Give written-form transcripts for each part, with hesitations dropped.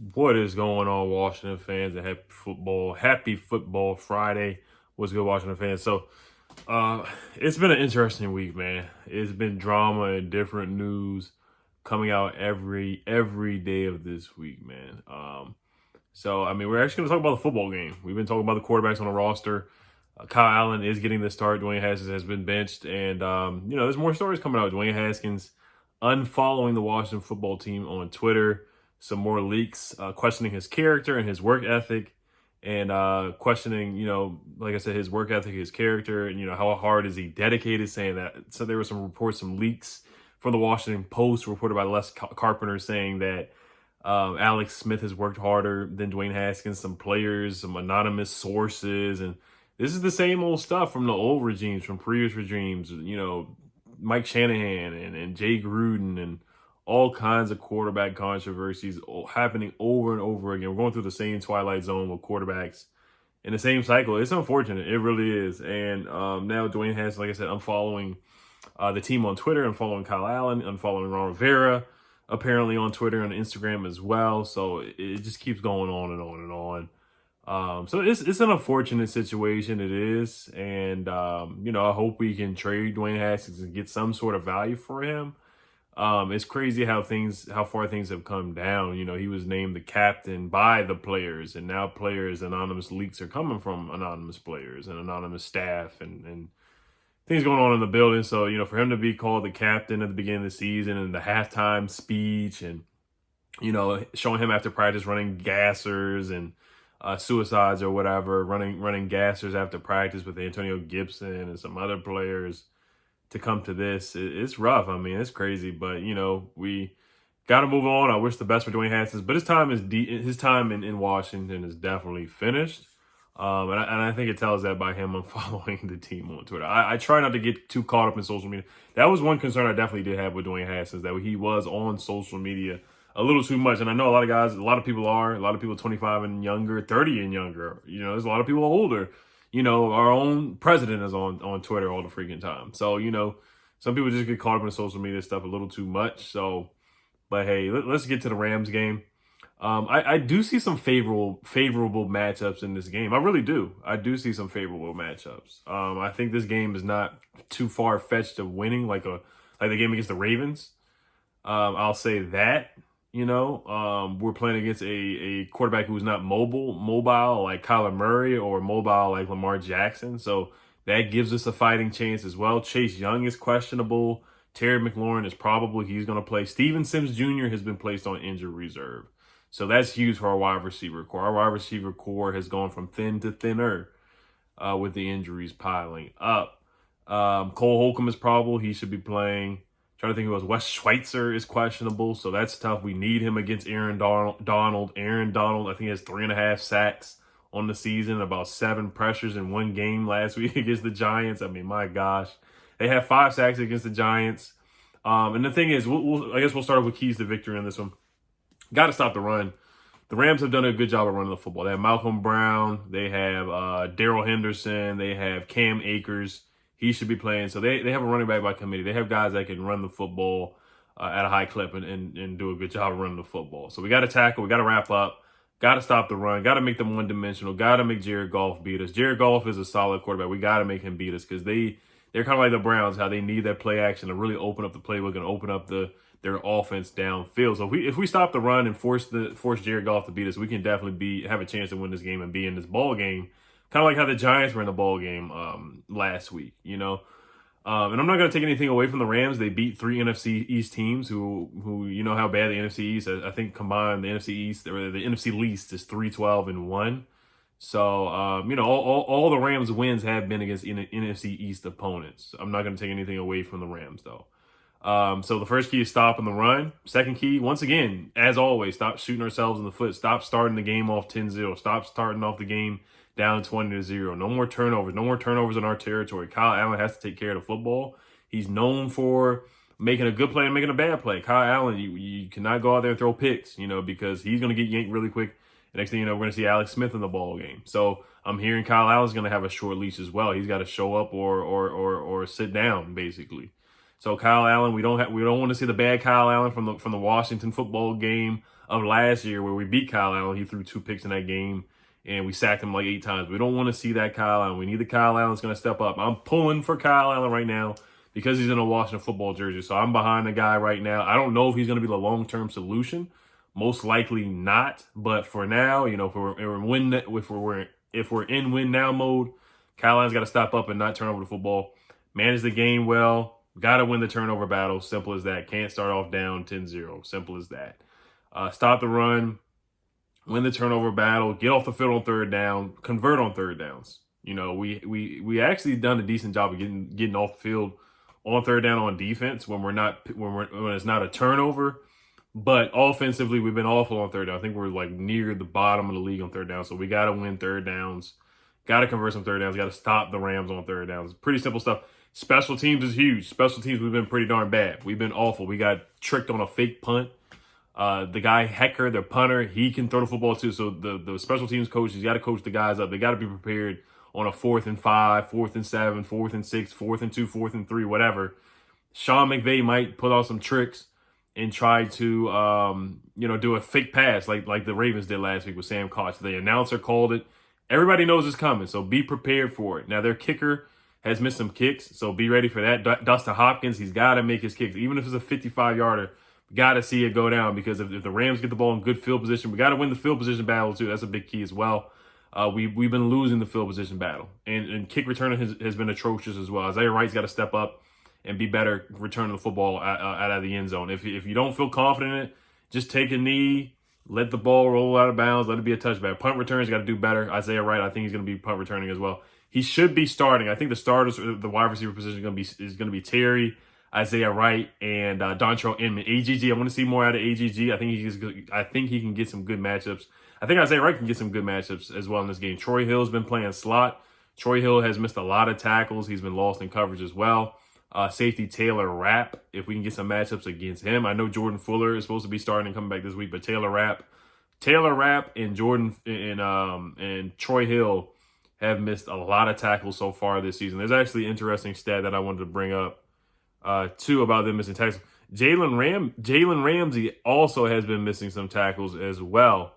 What is going on, Washington fans, and happy football Friday. What's good, Washington fans? Uh, it's been an interesting week, man. It's been drama and different news coming out every day of this week, man. We're actually going to talk about the football game. We've been talking about the quarterbacks on the roster. Kyle Allen is getting the start. Dwayne Haskins has been benched, and there's more stories coming out. Dwayne Haskins unfollowing the Washington football team on Twitter. Some more leaks questioning his character and his work ethic, and questioning, like I said, his work ethic, his character, and how hard is he dedicated. Saying that. So there were some reports, some leaks from the Washington Post reported by Les Carpenter saying that Alex Smith has worked harder than Dwayne Haskins. Some players, some anonymous sources, and this is the same old stuff from the old regimes, from previous regimes. Mike Shanahan and Jay Gruden and all kinds of quarterback controversies happening over and over again. We're going through the same twilight zone with quarterbacks in the same cycle. It's unfortunate. It really is. And now Dwayne Haskins, like I said, I'm following the team on Twitter. I'm following Kyle Allen. I'm following Ron Rivera, apparently on Twitter and Instagram as well. So it just keeps going on and on and on. So it's an unfortunate situation. It is. And, I hope we can trade Dwayne Haskins and get some sort of value for him. It's crazy how far things have come down. He was named the captain by the players, and now anonymous leaks are coming from anonymous players and anonymous staff and things going on in the building. So, for him to be called the captain at the beginning of the season and the halftime speech and, showing him after practice running gassers and suicides or whatever, running gassers after practice with Antonio Gibson and some other players, to come to this, it's rough. I mean, it's crazy, but we got to move on. I wish the best for Dwayne Haskins, but his time in Washington is definitely finished. And I think it tells that by him unfollowing the team on Twitter. I try not to get too caught up in social media. That was one concern I definitely did have with Dwayne Haskins, that he was on social media a little too much. And I know a lot of people 25 and younger, 30 and younger. There's a lot of people older. Our own president is on Twitter all the freaking time. So, some people just get caught up in social media stuff a little too much. So, but hey, let's get to the Rams game. I do see some favorable matchups in this game. I really do. I do see some favorable matchups. I think this game is not too far fetched of winning like the game against the Ravens. I'll say that. We're playing against a quarterback who's not mobile like Kyler Murray or mobile like Lamar Jackson. So that gives us a fighting chance as well. Chase Young is questionable. Terry McLaurin he's going to play. Steven Sims Jr. has been placed on injured reserve. So that's huge for our wide receiver core. Our wide receiver core has gone from thin to thinner with the injuries piling up. Cole Holcomb is probable. He should be playing. Trying to think who else. Wes Schweitzer is questionable, so that's tough. We need him against Aaron Donald. Aaron Donald, I think, has 3.5 sacks on the season, about 7 pressures in one game last week against the Giants. I mean, my gosh. They have 5 sacks against the Giants. And the thing is, I guess we'll start off with keys to victory on this one. Got to stop the run. The Rams have done a good job of running the football. They have Malcolm Brown. They have Darrell Henderson. They have Cam Akers. He should be playing. So they have a running back by committee. They have guys that can run the football at a high clip and do a good job of running the football. So we got to tackle. We got to wrap up. Got to stop the run. Got to make them one-dimensional. Got to make Jared Goff beat us. Jared Goff is a solid quarterback. We got to make him beat us because they're kind of like the Browns, how they need that play action to really open up the playbook and open up their offense downfield. So if we stop the run and force Jared Goff to beat us, we can definitely have a chance to win this game and be in this ball game. Kind of like how the Giants were in the ball game last week, And I'm not going to take anything away from the Rams. They beat 3 NFC East teams who how bad the NFC East, I think combined the NFC East or the NFC least is 3-12-1. So, all the Rams wins have been against NFC East opponents. I'm not going to take anything away from the Rams, though. So the first key is stopping the run. Second key, once again, as always, stop shooting ourselves in the foot. Stop starting the game off 10-0. Stop starting off the game down 20-0. No more turnovers. No more turnovers in our territory. Kyle Allen has to take care of the football. He's known for making a good play and making a bad play. Kyle Allen, you cannot go out there and throw picks, because he's going to get yanked really quick. The next thing you know, we're going to see Alex Smith in the ball game. So I'm hearing Kyle Allen's going to have a short leash as well. He's got to show up or sit down, basically. So Kyle Allen, we don't want to see the bad Kyle Allen from the Washington football game of last year where we beat Kyle Allen. He threw 2 picks in that game, and we sacked him like 8 times. We don't want to see that Kyle Allen. We need the Kyle Allen that's going to step up. I'm pulling for Kyle Allen right now because he's in a Washington football jersey. So I'm behind the guy right now. I don't know if he's going to be the long-term solution. Most likely not. But for now, if we're in win now mode, Kyle Allen's got to step up and not turn over the football. Manage the game well. Got to win the turnover battle. Simple as that. Can't start off down 10-0. Simple as that. Stop the run. Win the turnover battle. Get off the field on 3rd down. Convert on 3rd downs. We actually done a decent job of getting off the field on 3rd down on defense when it's not a turnover. But offensively, we've been awful on 3rd down. I think we're like near the bottom of the league on 3rd down. So we got to win 3rd downs. Got to convert some 3rd downs. Got to stop the Rams on 3rd downs. Pretty simple stuff. Special teams is huge. Special teams, we've been pretty darn bad. We've been awful. We got tricked on a fake punt. The guy Hecker, their punter, he can throw the football too. So the special teams coach, he's got to coach the guys up. They got to be prepared on a 4th and 5, 4th and 7, 4th and 6, 4th and 2, 4th and 3, whatever. Sean McVay might put out some tricks and try to do a fake pass like the Ravens did last week with Sam Koch. The announcer called it. Everybody knows it's coming, so be prepared for it. Now, their kicker has missed some kicks, so be ready for that. Dustin Hopkins, he's got to make his kicks. Even if it's a 55-yarder, got to see it go down because if the Rams get the ball in good field position, we got to win the field position battle, too. That's a big key as well. We've been losing the field position battle, and kick returning has been atrocious as well. Isaiah Wright's got to step up and be better returning the football out of the end zone. If you don't feel confident in it, just take a knee, let the ball roll out of bounds, let it be a touchback. Punt returns got to do better. Isaiah Wright, I think he's going to be punt returning as well. He should be starting. I think the starters, the wide receiver position is going to be Terry, Isaiah Wright, and Dontrell Inman. AGG, I want to see more out of AGG. I think he can get some good matchups. I think Isaiah Wright can get some good matchups as well in this game. Troy Hill's been playing slot. Troy Hill has missed a lot of tackles. He's been lost in coverage as well. Safety Taylor Rapp, if we can get some matchups against him. I know Jordan Fuller is supposed to be starting and coming back this week, but Taylor Rapp and Jordan and Troy Hill have missed a lot of tackles so far this season. There's actually an interesting stat that I wanted to bring up too about them missing tackles. Jalen Ramsey also has been missing some tackles as well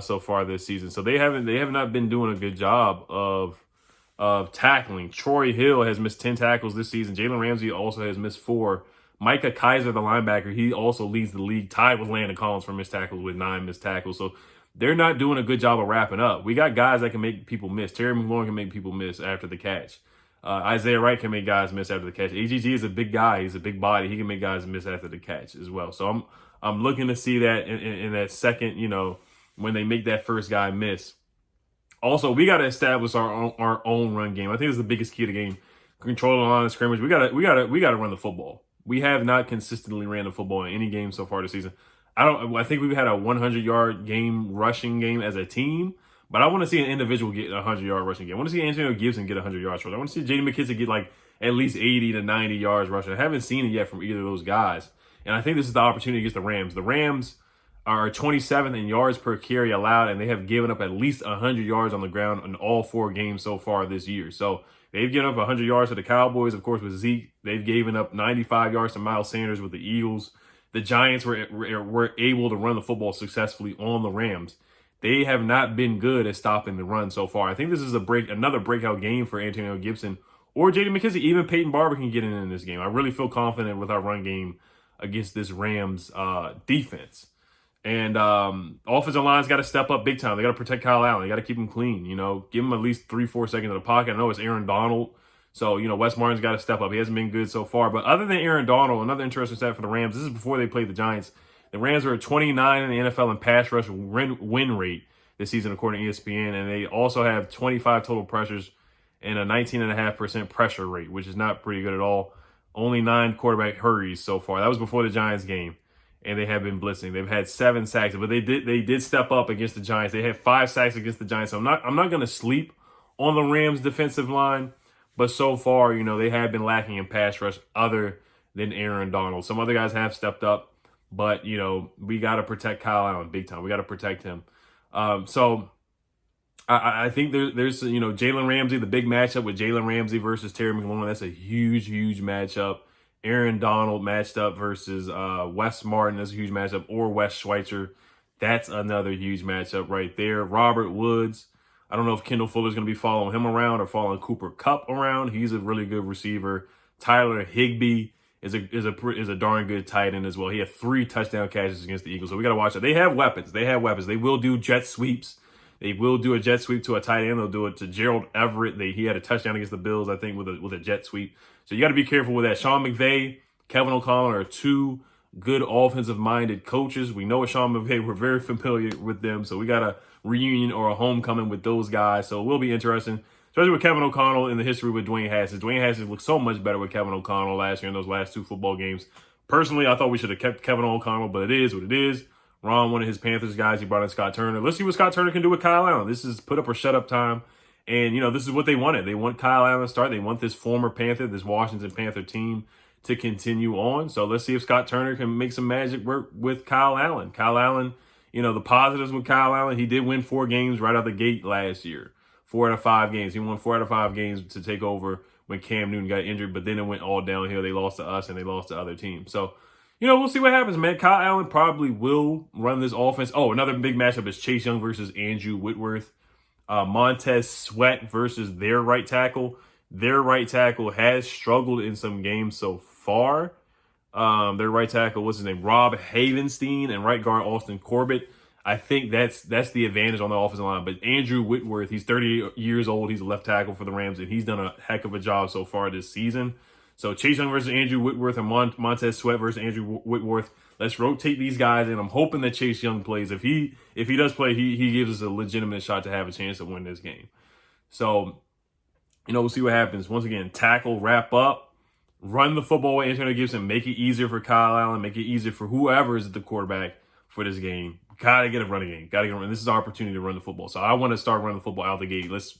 so far this season. So they have not been doing a good job of tackling. Troy Hill has missed 10 tackles this season. Jalen Ramsey also has missed 4. Micah Kaiser, the linebacker, he also leads the league, tied with Landon Collins for missed tackles with 9 missed tackles. So they're not doing a good job of wrapping up. We got guys that can make people miss. Terry McLaurin can make people miss after the catch. Isaiah Wright can make guys miss after the catch. AGG is a big guy. He's a big body. He can make guys miss after the catch as well. So I'm looking to see that in that second, when they make that first guy miss. Also, we got to establish our own run game. I think it's the biggest key to the game. Control the line of scrimmage. We got to run the football. We have not consistently ran the football in any game so far this season. I think we've had a 100-yard game rushing game as a team, but I want to see an individual get a 100-yard rushing game. I want to see Antonio Gibson get 100 yards rushing. I want to see J.D. McKissic get like at least 80 to 90 yards rushing. I haven't seen it yet from either of those guys, and I think this is the opportunity against the Rams. The Rams are 27th in yards per carry allowed, and they have given up at least 100 yards on the ground in all 4 games so far this year. So they've given up 100 yards to the Cowboys, of course, with Zeke. They've given up 95 yards to Miles Sanders with the Eagles. The Giants were able to run the football successfully on the Rams. They have not been good at stopping the run so far. I think this is another breakout game for Antonio Gibson or J.D. McKissic. Even Peyton Barber can get in this game. I really feel confident with our run game against this Rams defense. And offensive line's got to step up big time. They got to protect Kyle Allen. They got to keep him clean. Give him at least 3-4 seconds in the pocket. I know it's Aaron Donald. So, Wes Martin's got to step up. He hasn't been good so far. But other than Aaron Donald, another interesting stat for the Rams, this is before they played the Giants. The Rams were 29 in the NFL in pass rush win rate this season, according to ESPN. And they also have 25 total pressures and a 19.5% pressure rate, which is not pretty good at all. Only 9 quarterback hurries so far. That was before the Giants game. And they have been blitzing. They've had 7 sacks, but they did step up against the Giants. They had 5 sacks against the Giants. So I'm not going to sleep on the Rams defensive line. But so far, they have been lacking in pass rush other than Aaron Donald. Some other guys have stepped up, but, we got to protect Kyle Allen big time. We got to protect him. So I think there's Jalen Ramsey, the big matchup with Jalen Ramsey versus Terry McLaurin. That's a huge, huge matchup. Aaron Donald matched up versus Wes Martin. That's a huge matchup. Or Wes Schweitzer. That's another huge matchup right there. Robert Woods. I don't know if Kendall Fuller's going to be following him around or following Cooper Kupp around. He's a really good receiver. Tyler Higbee is a darn good tight end as well. He had 3 touchdown catches against the Eagles. So we got to watch that. They have weapons. They will do jet sweeps. They will do a jet sweep to a tight end. They'll do it to Gerald Everett. He had a touchdown against the Bills, I think, with a jet sweep. So you got to be careful with that. Sean McVay, Kevin O'Connell are 2 good offensive-minded coaches. We know Sean McVay. We're very familiar with them. So we got a reunion or a homecoming with those guys. So it will be interesting, especially with Kevin O'Connell in the history with Dwayne Haskins. Dwayne Haskins looked so much better with Kevin O'Connell last year in those last 2 football games. Personally, I thought we should have kept Kevin O'Connell, but it is what it is. Ron, one of his Panthers guys, he brought in Scott Turner. Let's see what Scott Turner can do with Kyle Allen. This is put up or shut up time. And, this is what they wanted. They want Kyle Allen to start. They want this former Panther, this Washington Panther team to continue on. So let's see if Scott Turner can make some magic work with Kyle Allen. Kyle Allen, the positives with Kyle Allen, he did win 4 games right out the gate last year. 4 out of 5 games. He won 4 out of 5 games to take over when Cam Newton got injured, but then it went all downhill. They lost to us and they lost to other teams. So, we'll see what happens, man. Kyle Allen probably will run this offense. Oh, another big matchup is Chase Young versus Andrew Whitworth. Montez Sweat versus their right tackle. Their right tackle has struggled in some games so far. Their right tackle, what's his name? Rob Havenstein, and right guard Austin Corbett. I think that's the advantage on the offensive line. But Andrew Whitworth, he's 30 years old. He's a left tackle for the Rams, and he's done a heck of a job so far this season. So Chase Young versus Andrew Whitworth and Montez Sweat versus Andrew Whitworth. Let's rotate these guys, and I'm hoping that Chase Young plays. If he does play, he gives us a legitimate shot to have a chance to win this game. So, we'll see what happens. Once again, tackle, wrap up, run the football with Antonio Gibson, make it easier for Kyle Allen, make it easier for whoever is the quarterback for this game. Gotta get a running game. Gotta get a run. This is our opportunity to run the football. So I want to start running the football out the gate. Let's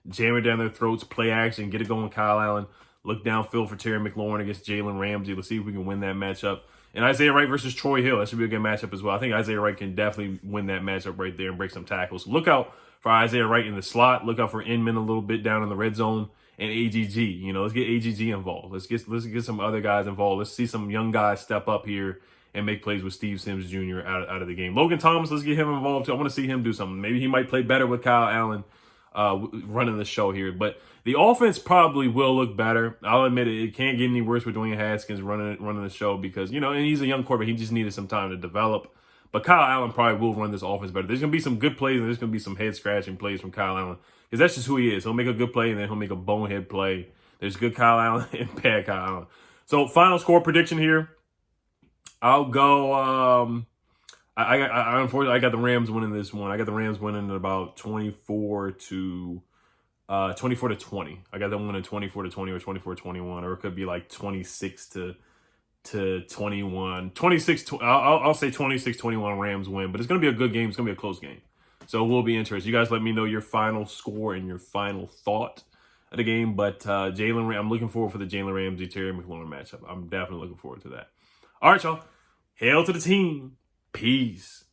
jam it down their throats, play action, get it going, Kyle Allen. Look downfield for Terry McLaurin against Jalen Ramsey. Let's see if we can win that matchup. And Isaiah Wright versus Troy Hill. That should be a good matchup as well. I think Isaiah Wright can definitely win that matchup right there and break some tackles. So look out for Isaiah Wright in the slot. Look out for Inman a little bit down in the red zone and AGG. Let's get AGG involved. Let's get some other guys involved. Let's see some young guys step up here and make plays with Steve Sims Jr. out of the game. Logan Thomas, let's get him involved too. I want to see him do something. Maybe he might play better with Kyle Allen running the show here. But the offense probably will look better. I'll admit it can't get any worse with Dwayne Haskins running the show because, and he's a young quarterback. He just needed some time to develop. But Kyle Allen probably will run this offense better. There's going to be some good plays and there's going to be some head-scratching plays from Kyle Allen because that's just who he is. He'll make a good play and then he'll make a bonehead play. There's good Kyle Allen and bad Kyle Allen. So final score prediction here. I'll go unfortunately, I got the Rams winning this one. I got the Rams winning at about 24 to 20. I got them winning 24 to 20 or 24-21, or it could be like 26 to 21. 26. I'll say 26-21 Rams win, but it's going to be a good game. It's going to be a close game. So we'll be interested. You guys let me know your final score and your final thought of the game. But I'm looking forward for the Jalen Ramsey Terry McLaurin matchup. I'm definitely looking forward to that. All right, y'all. Hail to the team. Peace.